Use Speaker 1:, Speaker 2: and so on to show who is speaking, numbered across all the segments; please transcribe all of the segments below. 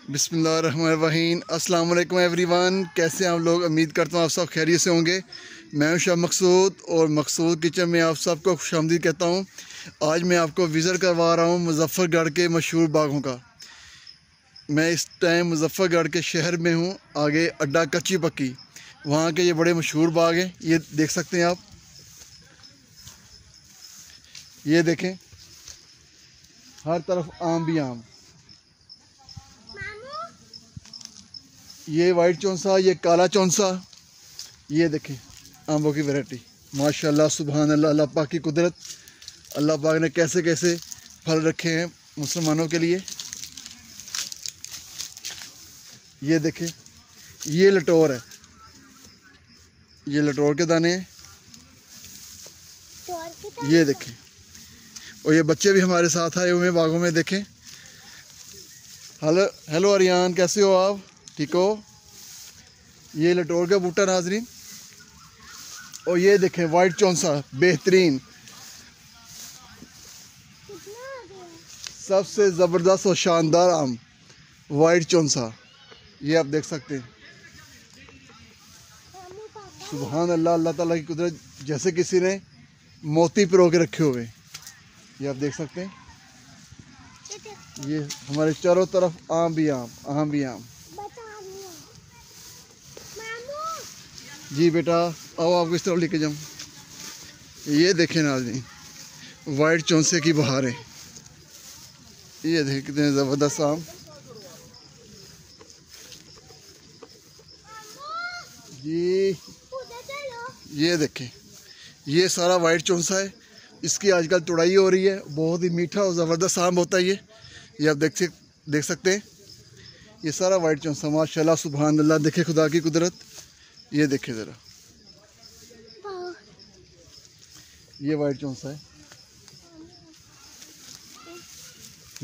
Speaker 1: बिस्मिल्लाहिर्रहमानिर्रहीम। अस्सलाम वालेकुम एवरीवन। कैसे हैं आप लोग? उम्मीद करता हूँ आप सब खैरियत से होंगे। मैं हूं शाह मकसूद और मकसूद किचन में आप सबको खुशामदीद कहता हूँ। आज मैं आपको विज़िट करवा रहा हूँ मुजफ्फरगढ़ के मशहूर बागों का। मैं इस टाइम मुजफ्फरगढ़ के शहर में हूँ, आगे अड्डा कच्ची पक्की, वहाँ के ये बड़े मशहूर बाग हैं। ये देख सकते हैं आप, ये देखें, हर तरफ आम भी आम। ये वाइट चौंसा, ये काला चौंसा, ये देखें आमों की वैरायटी। माशाल्लाह सुभान अल्लाह, अल्लाह पाक की कुदरत। अल्लाह पाक ने कैसे कैसे फल रखे हैं मुसलमानों के लिए। ये देखें, ये लटोर है, ये लटोर के दाने हैं। ये देखें, और ये बच्चे भी हमारे साथ आए हुए हैं बागों में। देखें, हेलो अरियान, कैसे हो आप? ठीक हो? ये लटोर का बूटा नाजरीन। और ये देखें वाइट चौंसा, बेहतरीन, सबसे ज़बरदस्त और शानदार आम वाइट चौंसा। ये आप देख सकते हैं। सुभान अल्लाह, अल्लाह ताला की कुदरत, जैसे किसी ने मोती पिरो के रखे हुए। ये आप देख सकते हैं। ये हमारे चारों तरफ आम भी आम, आम भी आम। जी बेटा, आओ आपको इस तरफ लेके जाऊँ। ये देखें नाज़रीन, वाइट चौंसे की बहारें। ये देखें कितने ज़बरदस्त आम। जी ये देखें, ये सारा वाइट चौंसा है। इसकी आजकल तुड़ाई हो रही है। बहुत ही मीठा और ज़बरदस्त आम होता है ये आप देख सकते हैं। ये सारा वाइट चौंसा, माशाल्लाह सुभान अल्लाह। देखे खुदा की कुदरत। ये देखे ज़रा, ये वाइट चौंसा है।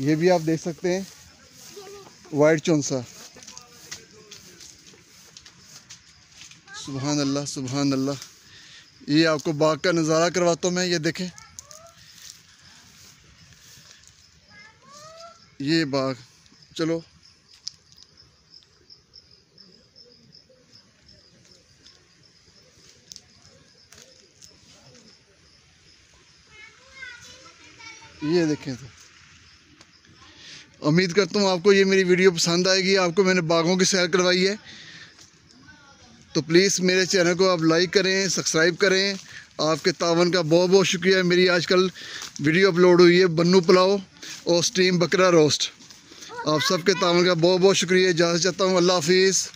Speaker 1: ये भी आप देख सकते हैं, वाइट चौंसा। सुभान अल्लाह सुभान अल्लाह। ये आपको बाग का नज़ारा करवाता हूँ मैं। ये देखें, ये बाग। चलो, ये देखें। तो उम्मीद करता हूँ आपको ये मेरी वीडियो पसंद आएगी। आपको मैंने बागों की सैर करवाई है, तो प्लीज़ मेरे चैनल को आप लाइक करें, सब्सक्राइब करें। आपके तावन का बहुत बहुत शुक्रिया। मेरी आजकल वीडियो अपलोड हुई है बन्नू पुलाव और स्टीम बकरा रोस्ट। आप सबके तावन का बहुत बहुत शुक्रिया। इजाज़त चाहता हूँ। अल्लाह हाफिज़।